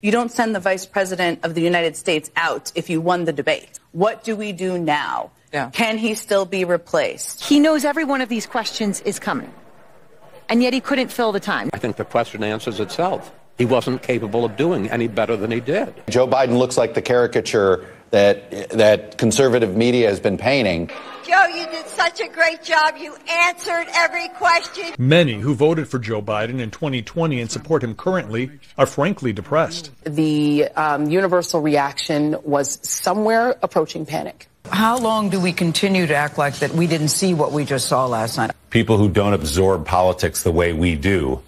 You don't send the vice president of the United States out if you won the debate. What do we do now? Yeah. Can he still be replaced? He knows every one of these questions is coming, and yet he couldn't fill the time. I think the question answers itself. He wasn't capable of doing any better than he did. Joe Biden looks like the caricature that conservative media has been painting. Joe, you did such a great job. You answered every question. Many who voted for Joe Biden in 2020 and support him currently are frankly depressed. The universal reaction was somewhere approaching panic. How long do we continue to act like that we didn't see what we just saw last night? People who don't absorb politics the way we do,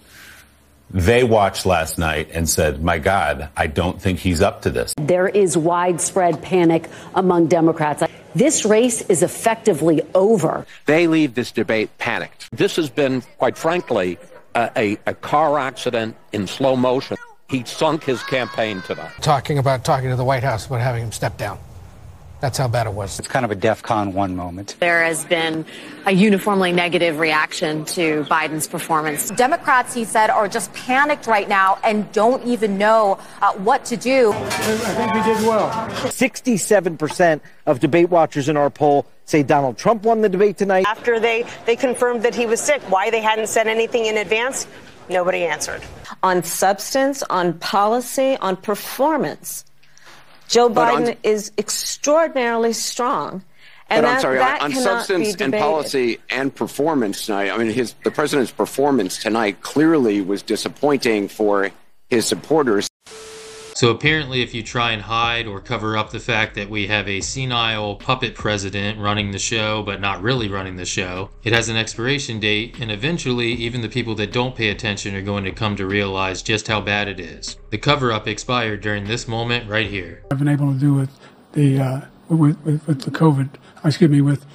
they watched last night and said, my God, I don't think he's up to this. There is widespread panic among Democrats. This race is effectively over. They leave this debate panicked. This has been, quite frankly, a car accident in slow motion. He sunk his campaign tonight. Talking to the White House about having him step down. That's how bad it was. It's kind of a DEFCON 1 moment. There has been a uniformly negative reaction to Biden's performance. Democrats, he said, are just panicked right now and don't even know what to do. I think we did well. 67% of debate watchers in our poll say Donald Trump won the debate tonight. After they confirmed that he was sick, why they hadn't said anything in advance, nobody answered. On substance, on policy, on performance, Joe Biden is extraordinarily strong. And on substance and policy and performance tonight, I mean, the president's performance tonight clearly was disappointing for his supporters. So apparently if you try and hide or cover up the fact that we have a senile puppet president running the show but not really running the show, it has an expiration date, and eventually even the people that don't pay attention are going to come to realize just how bad it is. The cover-up expired during this moment right here. I've been able to do with the with the COVID, with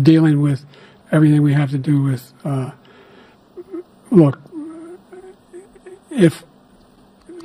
dealing with everything we have to do with, look, if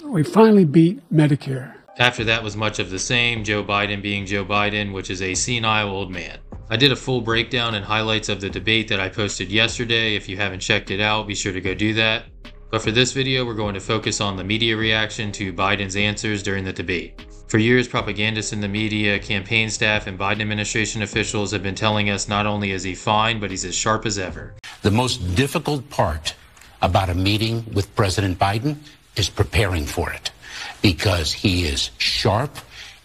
we finally beat Medicare. After that was much of the same, Joe Biden being Joe Biden, which is a senile old man. I did a full breakdown and highlights of the debate that I posted yesterday. If you haven't checked it out, be sure to go do that. But for this video, we're going to focus on the media reaction to Biden's answers during the debate. For years, propagandists in the media, campaign staff, and Biden administration officials have been telling us not only is he fine, but he's as sharp as ever. The most difficult part about a meeting with President Biden is preparing for it, because he is sharp,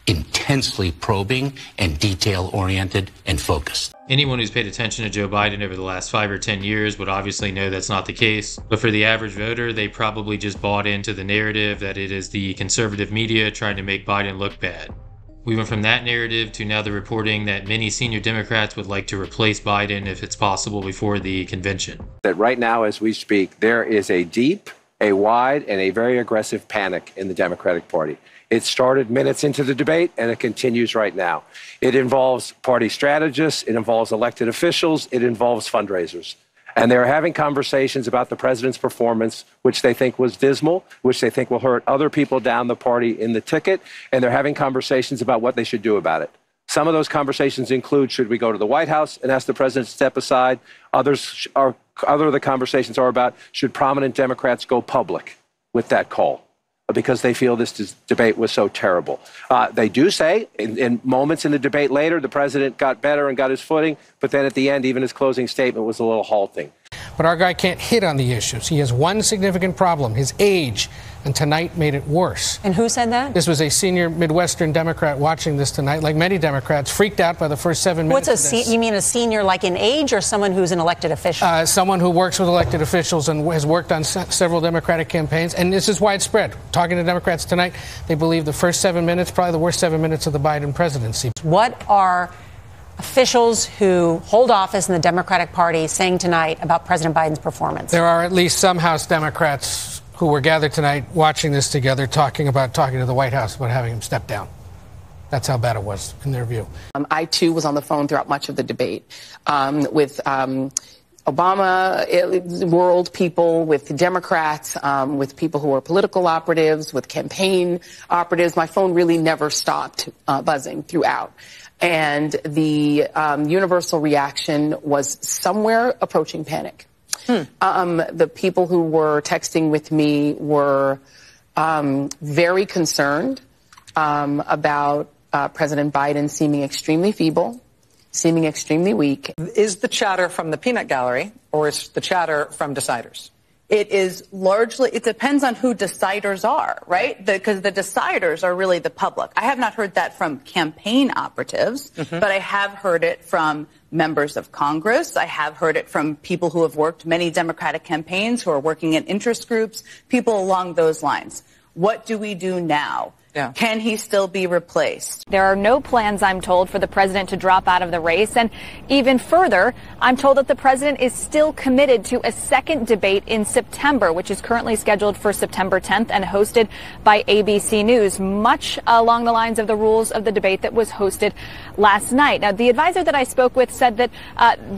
intensely probing, and detail-oriented and focused. Anyone who's paid attention to Joe Biden over the last 5 or 10 years would obviously know that's not the case. But for the average voter, they probably just bought into the narrative that it is the conservative media trying to make Biden look bad. We went from that narrative to now the reporting that many senior Democrats would like to replace Biden if it's possible before the convention. That right now, as we speak, there is a deep, a wide, and a very aggressive panic in the Democratic Party. It started minutes into the debate, and it continues right now. It involves party strategists, it involves elected officials, it involves fundraisers. And they're having conversations about the president's performance, which they think was dismal, which they think will hurt other people down the party in the ticket, and they're having conversations about what they should do about it. Some of those conversations include, should we go to the White House and ask the president to step aside? Other of the conversations are about, should prominent Democrats go public with that call? Because they feel this debate was so terrible. They do say, in moments in the debate later, the president got better and got his footing, but then at the end, even his closing statement was a little halting. But our guy can't hit on the issues. He has one significant problem, his age, and tonight made it worse. And who said that? This was a senior Midwestern Democrat watching this tonight, like many Democrats, freaked out by the first 7 minutes. You mean a senior like in age, or someone who's an elected official? Someone who works with elected officials and has worked on several Democratic campaigns, and this is widespread. Talking to Democrats tonight, they believe the first 7 minutes, probably the worst 7 minutes of the Biden presidency. What are officials who hold office in the Democratic Party saying tonight about President Biden's performance? There are at least some House Democrats who were gathered tonight watching this together, talking to the White House about having him step down. That's how bad it was in their view. I, too, was on the phone throughout much of the debate with Obama world people, with Democrats, with people who are political operatives, with campaign operatives. My phone really never stopped buzzing throughout. And the universal reaction was somewhere approaching panic. The people who were texting with me were very concerned about President Biden seeming extremely feeble, seeming extremely weak. Is the chatter from the peanut gallery or is the chatter from deciders? It is largely, it depends on who deciders are, right? Because the deciders are really the public. I have not heard that from campaign operatives, but I have heard it from members of Congress. I have heard it from people who have worked many Democratic campaigns, who are working in interest groups, people along those lines. What do we do now? Yeah. Can he still be replaced? There are no plans, I'm told, for the president to drop out of the race. And even further, I'm told that the president is still committed to a second debate in September, which is currently scheduled for September 10th and hosted by ABC News, much along the lines of the rules of the debate that was hosted last night. Now, the advisor that I spoke with said that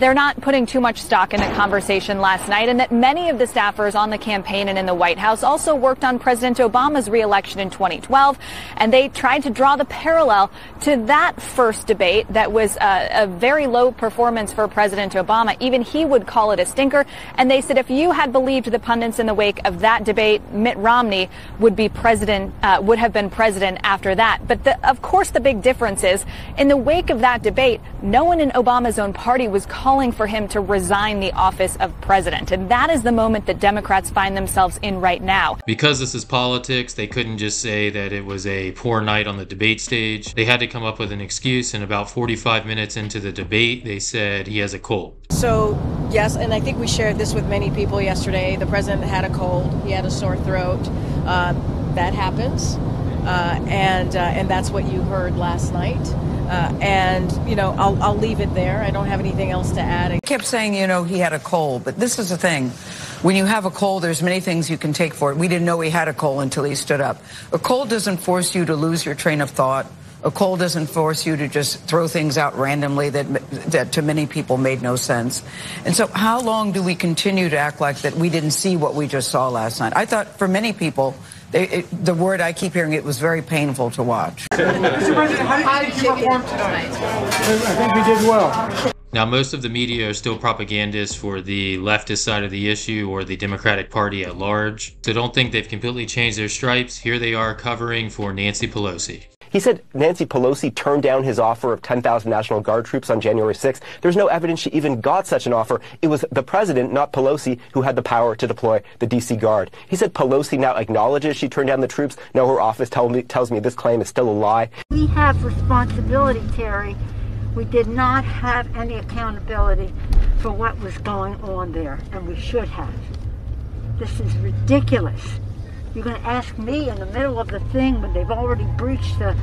they're not putting too much stock in the conversation last night and that many of the staffers on the campaign and in the White House also worked on President Obama's reelection in 2012. And they tried to draw the parallel to that first debate that was a very low performance for President Obama. Even he would call it a stinker. And they said if you had believed the pundits in the wake of that debate, Mitt Romney would be president, would have been president after that. But of course, the big difference is in the wake of that debate, no one in Obama's own party was calling for him to resign the office of president. And that is the moment that Democrats find themselves in right now. Because this is politics, they couldn't just say that it was a poor night on the debate stage. They had to come up with an excuse, and about 45 minutes into the debate, they said he has a cold. So, yes, and I think we shared this with many people yesterday. The president had a cold. He had a sore throat. That happens. And that's what you heard last night. And, you know, I'll leave it there. I don't have anything else to add. He kept saying, you know, he had a cold. But this is the thing. When you have a cold, there's many things you can take for it. We didn't know he had a cold until he stood up. A cold doesn't force you to lose your train of thought. A cold doesn't force you to just throw things out randomly that to many people made no sense. And so how long do we continue to act like that we didn't see what we just saw last night? I thought for many people, the word I keep hearing, it was very painful to watch. Mr. President, how did you perform tonight? I think we did well. Now, most of the media are still propagandists for the leftist side of the issue or the Democratic Party at large. So don't think they've completely changed their stripes. Here they are covering for Nancy Pelosi. He said Nancy Pelosi turned down his offer of 10,000 National Guard troops on January 6th. There's no evidence she even got such an offer. It was the president, not Pelosi, who had the power to deploy the D.C. Guard. He said Pelosi now acknowledges she turned down the troops. Now her office tells me this claim is still a lie. We have responsibility, Terry. We did not have any accountability for what was going on there, and we should have. This is ridiculous. You're going to ask me in the middle of the thing when they've already breached the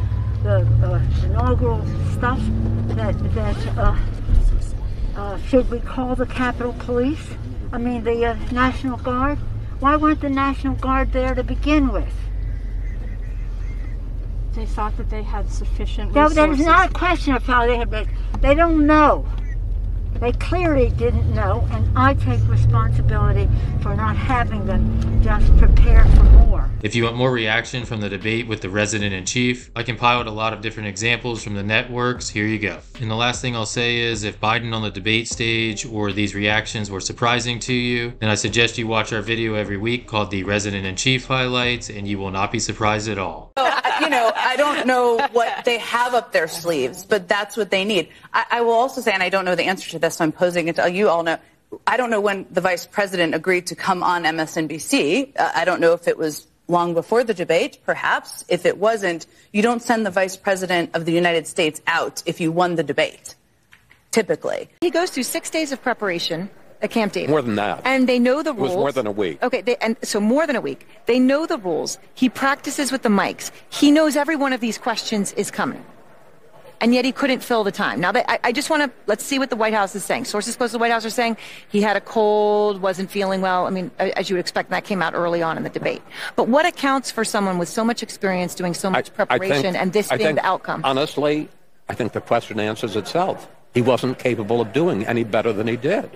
inaugural stuff that should we call the Capitol Police? I mean, the National Guard? Why weren't the National Guard there to begin with? They thought that they had sufficient resources. No, that is not a question of how they had. They don't know. They clearly didn't know, and I take responsibility for not having them just prepare for more. If you want more reaction from the debate with the resident-in-chief, I compiled a lot of different examples from the networks. Here you go. And the last thing I'll say is if Biden on the debate stage or these reactions were surprising to you, then I suggest you watch our video every week called the Resident-in-Chief Highlights, and you will not be surprised at all. You know, I don't know what they have up their sleeves, but that's what they need. I will also say, and I don't know the answer to this, so I'm posing it to you all know, I don't know when the vice president agreed to come on MSNBC. I don't know if it was long before the debate, perhaps. If it wasn't, you don't send the vice president of the United States out if you won the debate, typically. He goes through 6 days of preparation at Camp David. More than that. And they know the rules. It was more than a week. Okay, so more than a week. They know the rules. He practices with the mics. He knows every one of these questions is coming. And yet he couldn't fill the time. Now, I just want to, let's see what the White House is saying. Sources close to the White House are saying he had a cold, wasn't feeling well. I mean, as you would expect, that came out early on in the debate. But what accounts for someone with so much experience doing so much preparation and this being the outcome? Honestly, I think the question answers itself. He wasn't capable of doing any better than he did.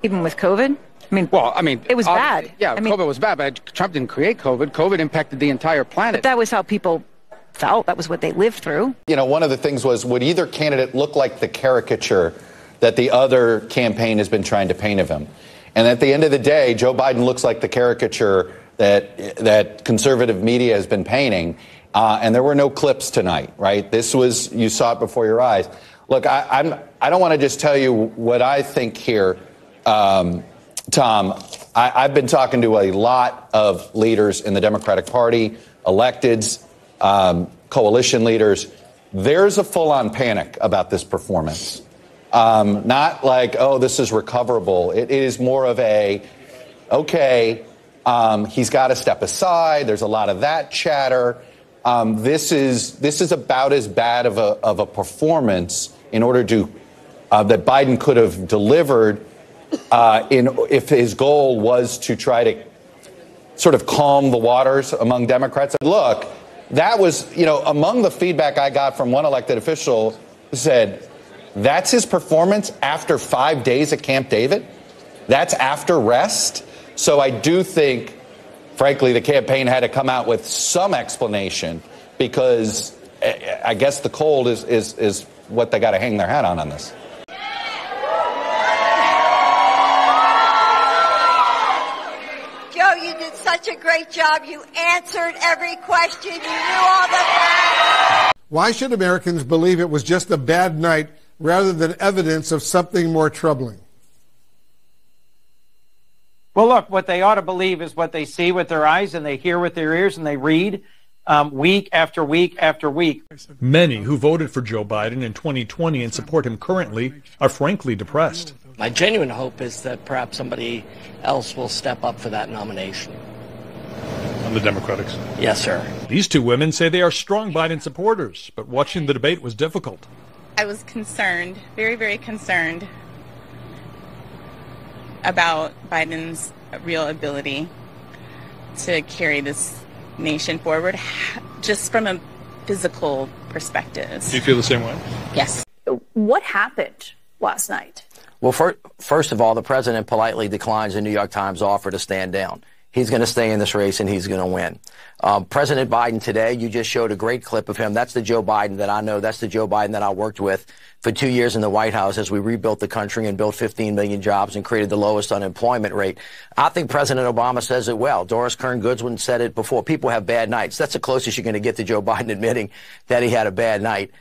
Even with COVID? I mean, it was bad. Yeah, COVID was bad, but Trump didn't create COVID. COVID impacted the entire planet. But that was how people felt. That was what they lived through. You know, one of the things was, would either candidate look like the caricature that the other campaign has been trying to paint of him? And at the end of the day, Joe Biden looks like the caricature that conservative media has been painting. And there were no clips tonight, right? This was, you saw it before your eyes. Look, I don't want to just tell you what I think here, Tom. I've been talking to a lot of leaders in the Democratic Party, electeds, coalition leaders. There's a full-on panic about this performance. Not like, oh, this is recoverable. It is more of a, okay, he's got to step aside. There's a lot of that chatter. This is about as bad of a performance in order to that Biden could have delivered if his goal was to try to sort of calm the waters among Democrats. And look, that was, among the feedback I got from one elected official who said, that's his performance after 5 days at Camp David? That's after rest? So I do think, frankly, the campaign had to come out with some explanation, because I guess the cold is what they got to hang their hat on this. Joe, you did such a great job. You answered every question. You knew all the facts. Why should Americans believe it was just a bad night rather than evidence of something more troubling? Well, look, what they ought to believe is what they see with their eyes and they hear with their ears and they read week after week after week. Many who voted for Joe Biden in 2020 and support him currently are frankly depressed. My genuine hope is that perhaps somebody else will step up for that nomination. On the Democratic side? Yes, sir. These two women say they are strong Biden supporters, but watching the debate was difficult. I was concerned, very, very concerned about Biden's real ability to carry this nation forward, just from a physical perspective. Do you feel the same way? Yes. What happened last night? Well, first of all, the president politely declines the New York Times offer to stand down. He's going to stay in this race and he's going to win. President Biden today, you just showed a great clip of him. That's the Joe Biden that I know. That's the Joe Biden that I worked with for 2 years in the White House as we rebuilt the country and built 15 million jobs and created the lowest unemployment rate. I think President Obama says it well. Doris Kearns Goodwin said it before. People have bad nights. That's the closest you're going to get to Joe Biden admitting that he had a bad night.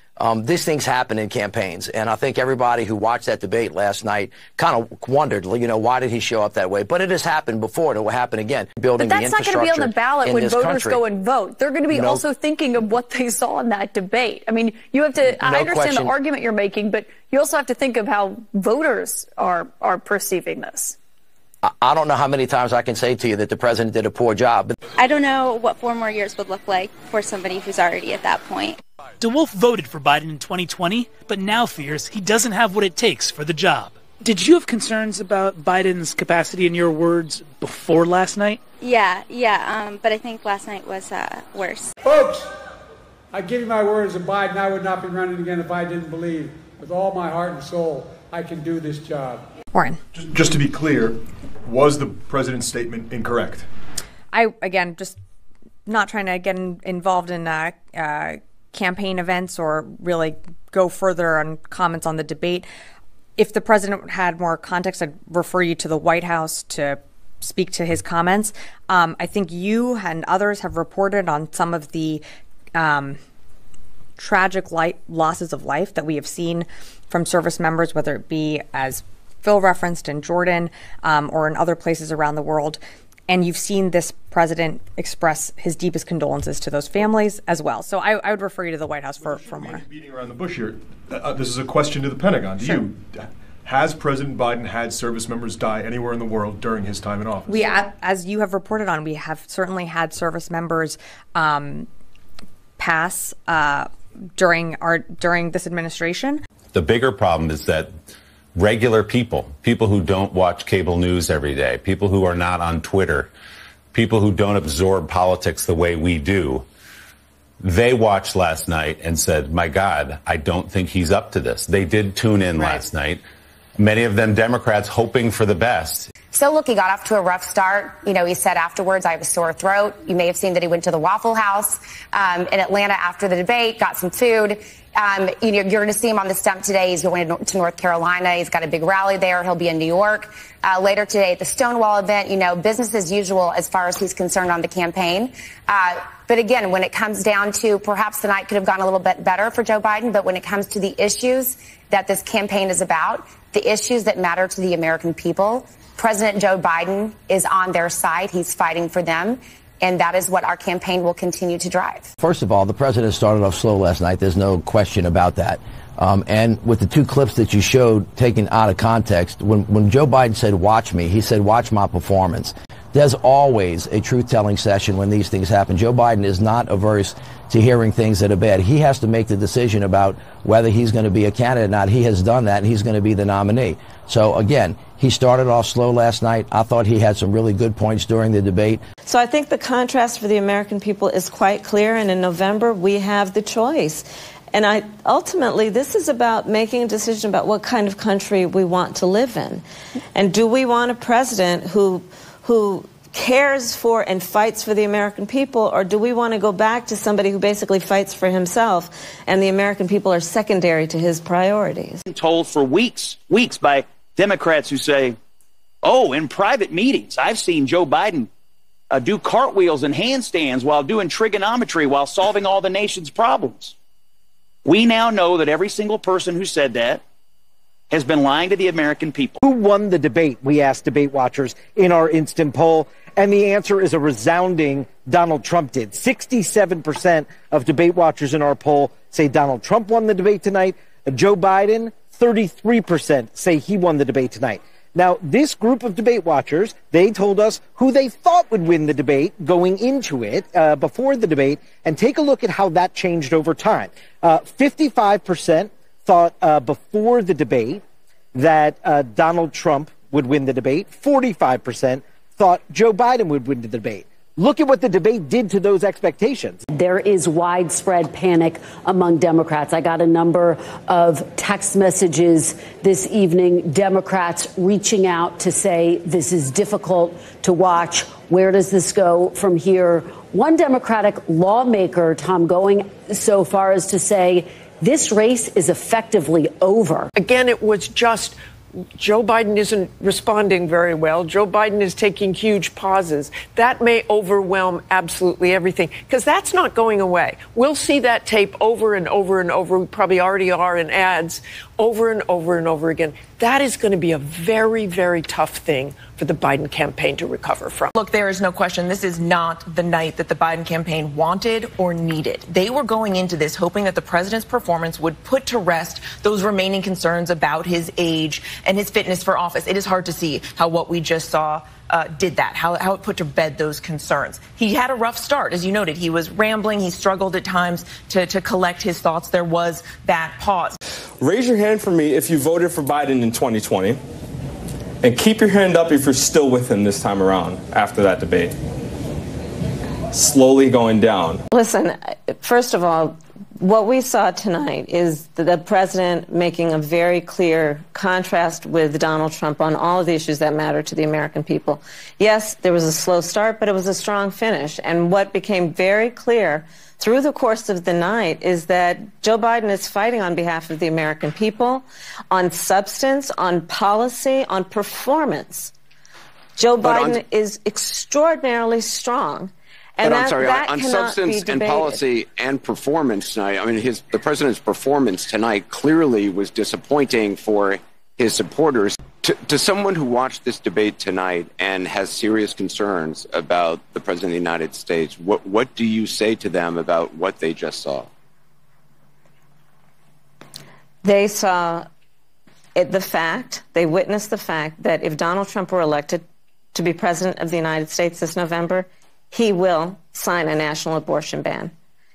These things happen in campaigns, and I think everybody who watched that debate last night kind of wondered, why did he show up that way? But it has happened before. It will happen again. Building but that's not going to be on the ballot when voters go and vote. They're going to be also thinking of what they saw in that debate. I mean, you have to. I understand the argument you're making, but you also have to think of how voters are perceiving this. I don't know how many times I can say to you that the president did a poor job. But I don't know what 4 more years would look like for somebody who's already at that point. DeWolf voted for Biden in 2020, but now fears he doesn't have what it takes for the job. Did you have concerns about Biden's capacity, in your words, before last night? Yeah, but I think last night was worse. Folks, I give you my word as a Biden, I would not be running again if I didn't believe with all my heart and soul I can do this job. Warren. Just to be clear, was the president's statement incorrect? Again, just not trying to get involved in campaign events or really go further on comments on the debate. If the president had more context, I'd refer you to the White House to speak to his comments. I think you and others have reported on some of the tragic losses of life that we have seen from service members, whether it be, as Phil referenced, in Jordan or in other places around the world. And you've seen this president express his deepest condolences to those families as well. So I would refer you to the White House for more. Beating around the bush here. This is a question to the Pentagon. To you. Has President Biden had service members die anywhere in the world during his time in office? We, as you have reported on, we have certainly had service members pass during this administration. The bigger problem is that regular people who don't watch cable news every day, people who are not on Twitter, people who don't absorb politics the way we do, they watched last night and said, my God, I don't think he's up to this. They did tune in last night. Many of them Democrats hoping for the best. So, look, he got off to a rough start. You know, he said afterwards, I have a sore throat. You may have seen that he went to the Waffle House in Atlanta after the debate, got some food. You know, you're going to see him on the stump today. He's going to North Carolina. He's got a big rally there. He'll be in New York later today at the Stonewall event. You know, business as usual as far as he's concerned on the campaign. But again, when it comes down to perhaps the night could have gone a little bit better for Joe Biden, but when it comes to the issues that this campaign is about, the issues that matter to the American people, President Joe Biden is on their side. He's fighting for them. And that is what our campaign will continue to drive. First of all, the president started off slow last night. There's no question about that. And with the two clips that you showed taken out of context, when Joe Biden said, watch me, he said, watch my performance. There's always a truth-telling session when these things happen. Joe Biden is not averse to hearing things that are bad. He has to make the decision about whether he's going to be a candidate or not. He has done that, and he's going to be the nominee. So, again, he started off slow last night. I thought he had some really good points during the debate. So I think the contrast for the American people is quite clear, and in November we have the choice. And ultimately, this is about making a decision about what kind of country we want to live in. And do we want a president who cares for and fights for the American people, or do we want to go back to somebody who basically fights for himself and the American people are secondary to his priorities? Told for weeks by Democrats who say, oh, in private meetings, I've seen Joe Biden do cartwheels and handstands while doing trigonometry while solving all the nation's problems. We now know that every single person who said that has been lying to the American people. Who won the debate? We asked debate watchers in our instant poll, and the answer is a resounding Donald Trump did. 67% of debate watchers in our poll say Donald Trump won the debate tonight. Joe Biden, 33% say he won the debate tonight. Now, this group of debate watchers, they told us who they thought would win the debate going into it before the debate, and take a look at how that changed over time. 55% thought before the debate that Donald Trump would win the debate. 45% thought Joe Biden would win the debate. Look at what the debate did to those expectations. There is widespread panic among Democrats. I got a number of text messages this evening, Democrats reaching out to say this is difficult to watch. Where does this go from here? One Democratic lawmaker, Tom, going so far as to say this race is effectively over. Again, it was just Joe Biden isn't responding very well. Joe Biden is taking huge pauses. That may overwhelm absolutely everything, because that's not going away. We'll see that tape over and over and over. We probably already are in ads over and over and over again. That is going to be a very, very tough thing for the Biden campaign to recover from. Look, there is no question this is not the night that the Biden campaign wanted or needed. They were going into this hoping that the president's performance would put to rest those remaining concerns about his age and his fitness for office. It is hard to see how what we just saw did that, how it put to bed those concerns. He had a rough start. As you noted, he was rambling. He struggled at times to collect his thoughts. There was that pause. Raise your hand for me if you voted for Biden in 2020. And keep your hand up if you're still with him this time around after that debate. Slowly going down. Listen, first of all, what we saw tonight is the president making a very clear contrast with Donald Trump on all of the issues that matter to the American people. Yes, there was a slow start, but it was a strong finish. And what became very clear through the course of the night is that Joe Biden is fighting on behalf of the American people, on substance, on policy, on performance. Joe Biden is extraordinarily strong. And but I'm sorry, on substance and policy and performance tonight, I mean, the president's performance tonight clearly was disappointing for his supporters. To someone who watched this debate tonight and has serious concerns about the president of the United States, what do you say to them about what they just saw? They saw they witnessed the fact that if Donald Trump were elected to be president of the United States this November, he will sign a national abortion ban.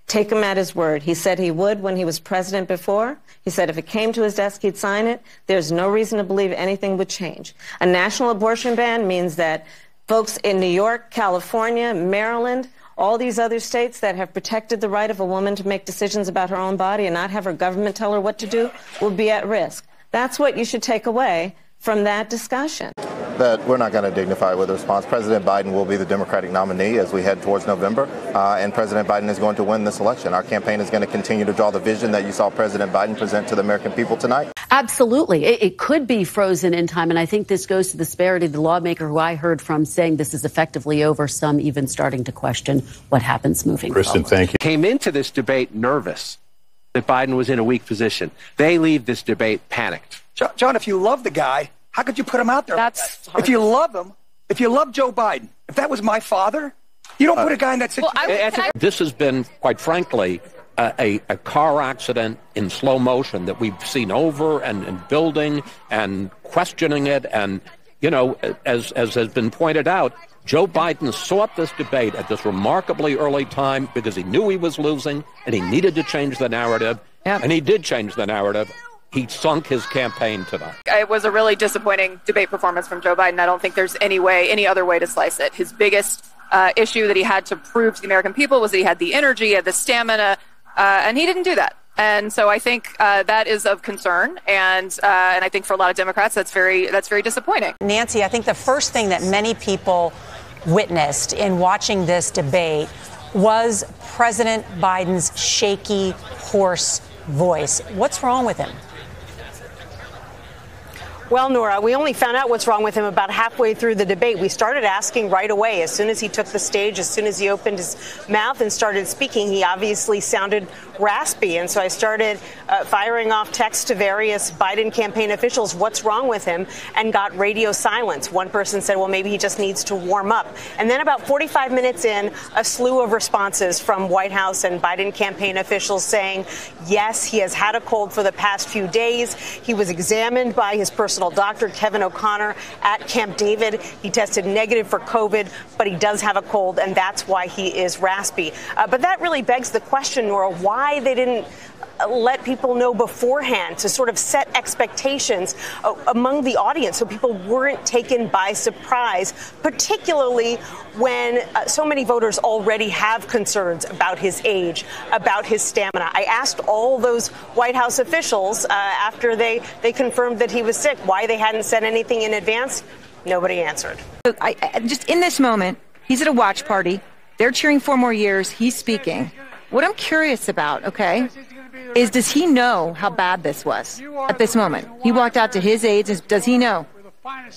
Take him at his word. He said he would when he was president before. He said if it came to his desk, he'd sign it. There's no reason to believe anything would change. A national abortion ban means that folks in New York, California, Maryland, all these other states that have protected the right of a woman to make decisions about her own body and not have her government tell her what to do will be at risk. That's what you should take away from that discussion. That we're not going to dignify with a response. President Biden will be the Democratic nominee as we head towards November, and President Biden is going to win this election. Our campaign is going to continue to draw the vision that you saw President Biden present to the American people tonight. Absolutely. It could be frozen in time, and I think this goes to the disparity of the lawmaker who I heard from saying this is effectively over, some even starting to question what happens moving Kristen, forward. thank you. Came into this debate nervous that Biden was in a weak position. They leave this debate panicked. John, if you love the guy, how could you put him out there? If you love him, if you love Joe Biden, if that was my father, you don't put a guy in that situation. This has been, quite frankly, a car accident in slow motion that we've seen over and building and questioning it. And, you know, as has been pointed out, Joe Biden sought this debate at this remarkably early time because he knew he was losing and he needed to change the narrative. Yeah. And he did change the narrative. He sunk his campaign tonight. It was a really disappointing debate performance from Joe Biden. I don't think there's any other way to slice it. His biggest issue that he had to prove to the American people was that he had the energy, he had the stamina, and he didn't do that. And so I think that is of concern, and I think for a lot of Democrats that's very disappointing. Nancy, I think the first thing that many people witnessed in watching this debate was President Biden's shaky, hoarse voice. What's wrong with him? Well, Nora, we only found out what's wrong with him about halfway through the debate. We started asking right away. As soon as he took the stage, as soon as he opened his mouth and started speaking, he obviously sounded raspy. And so I started firing off texts to various Biden campaign officials, what's wrong with him, and got radio silence. One person said, well, maybe he just needs to warm up. And then about 45 minutes in, a slew of responses from White House and Biden campaign officials saying, yes, he has had a cold for the past few days. He was examined by his personal doctor, Kevin O'Connor, at Camp David. He tested negative for COVID, but he does have a cold, and that's why he is raspy. But that really begs the question, Nora, why they didn't let people know beforehand to sort of set expectations among the audience so people weren't taken by surprise, particularly when so many voters already have concerns about his age, about his stamina. I asked all those White House officials after they confirmed that he was sick why they hadn't said anything in advance. Nobody answered. Just in this moment, he's at a watch party. They're cheering 4 more years. He's speaking. What I'm curious about, okay, is does he know how bad this was at this moment? He walked out to his aides. Does he know?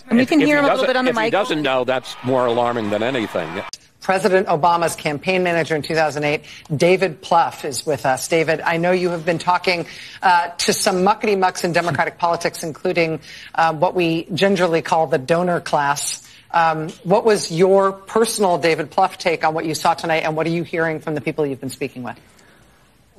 And you can hear him a little bit on the mic. If he doesn't know, that's more alarming than anything. President Obama's campaign manager in 2008, David Plouffe, is with us. David, I know you have been talking to some muckety-mucks in Democratic politics, including what we gingerly call the donor class. What was your personal David Plouffe take on what you saw tonight, and what are you hearing from the people you've been speaking with?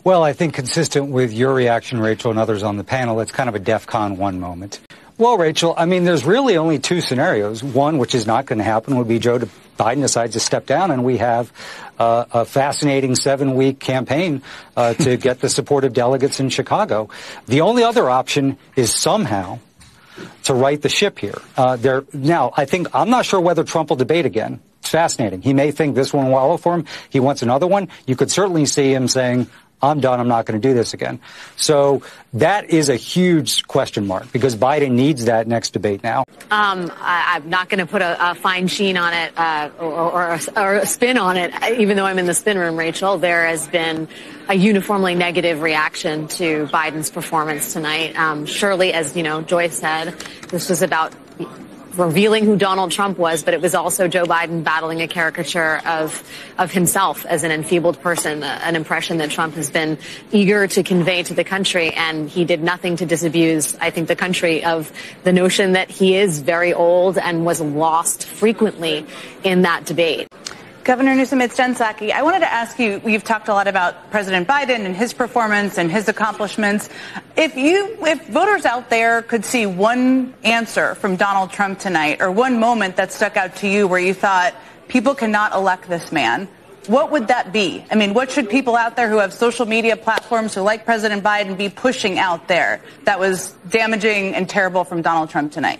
Well, I think consistent with your reaction, Rachel, and others on the panel, it's kind of a DEFCON 1 moment. Well, Rachel, I mean, there's really only 2 scenarios. One, which is not going to happen, would be Joe Biden decides to step down, and we have a fascinating 7-week campaign to get the support of delegates in Chicago. The only other option is somehow to right the ship here. Now, I'm not sure whether Trump will debate again. It's fascinating. He may think this one will wallow for him. He wants another one. You could certainly see him saying, I'm done. I'm not going to do this again. So that is a huge question mark because Biden needs that next debate now. I'm not going to put a fine sheen on it or a spin on it, even though I'm in the spin room, Rachel. There has been a uniformly negative reaction to Biden's performance tonight. Surely, as you know, Joyce said, this was about revealing who Donald Trump was, but it was also Joe Biden battling a caricature of himself as an enfeebled person, an impression that Trump has been eager to convey to the country. And he did nothing to disabuse, I think, the country of the notion that he is very old and was lost frequently in that debate. Governor Newsom, it's Jen Psaki. I wanted to ask you, you've talked a lot about President Biden and his performance and his accomplishments. If voters out there could see one answer from Donald Trump tonight or one moment that stuck out to you where you thought people cannot elect this man, what would that be? I mean, what should people out there who have social media platforms who like President Biden be pushing out there that was damaging and terrible from Donald Trump tonight?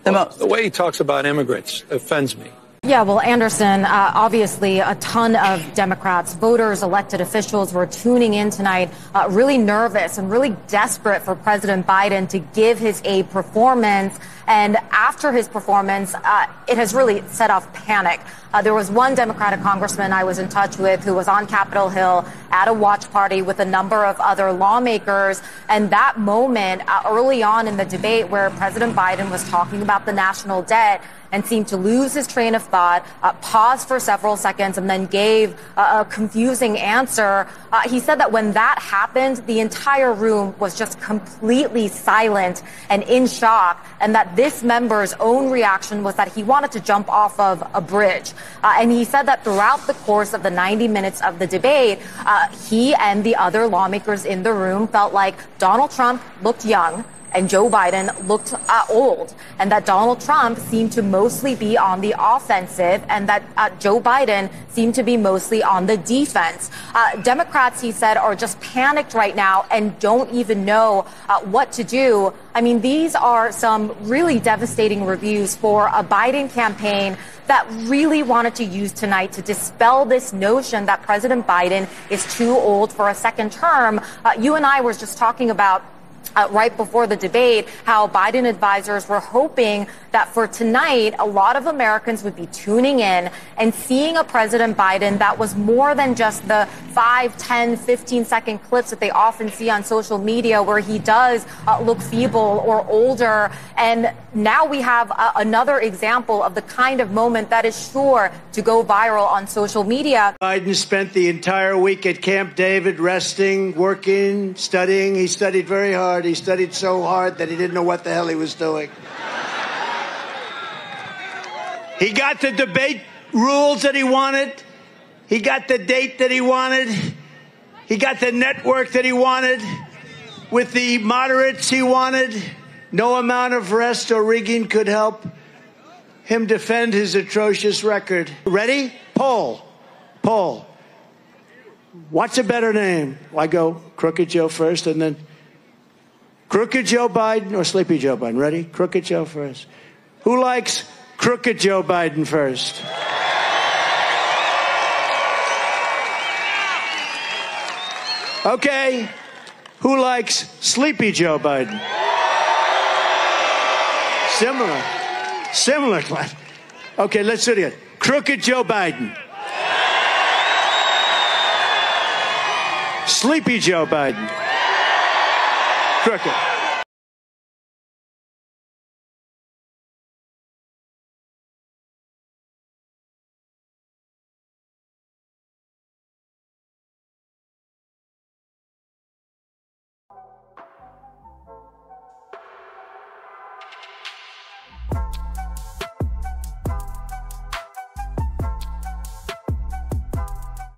The most. The way he talks about immigrants offends me. Yeah, well, Anderson, obviously a ton of Democrats, voters, elected officials were tuning in tonight, really nervous and really desperate for President Biden to give his a performance. And after his performance, it has really set off panic. There was one Democratic congressman I was in touch with who was on Capitol Hill at a watch party with a number of other lawmakers. And that moment early on in the debate where President Biden was talking about the national debt and seemed to lose his train of thought, paused for several seconds, and then gave a confusing answer. He said that when that happened, the entire room was just completely silent and in shock, and that this member's own reaction was that he wanted to jump off of a bridge. And he said that throughout the course of the 90 minutes of the debate, he and the other lawmakers in the room felt like Donald Trump looked young and Joe Biden looked old, and that Donald Trump seemed to mostly be on the offensive, and that Joe Biden seemed to be mostly on the defense. Democrats, he said, are just panicked right now and don't even know what to do. I mean, these are some really devastating reviews for a Biden campaign that really wanted to use tonight to dispel this notion that President Biden is too old for a second term. You and I were just talking about right before the debate, how Biden advisors were hoping that for tonight, a lot of Americans would be tuning in and seeing a President Biden that was more than just the 5, 10, 15-second clips that they often see on social media where he does look feeble or older. And now we have another example of the kind of moment that is sure to go viral on social media. Biden spent the entire week at Camp David resting, working, studying. He studied very hard. He studied so hard that he didn't know what the hell he was doing. He got the debate rules that he wanted. He got the date that he wanted. He got the network that he wanted. With the moderates he wanted. No amount of rest or rigging could help him defend his atrocious record. Ready? Poll. Poll. What's a better name? I go Crooked Joe first and then Crooked Joe Biden or Sleepy Joe Biden? Ready? Crooked Joe first. Who likes Crooked Joe Biden first? Okay. Who likes Sleepy Joe Biden? Similar. Okay, let's do it again. Crooked Joe Biden. Sleepy Joe Biden. Crooked.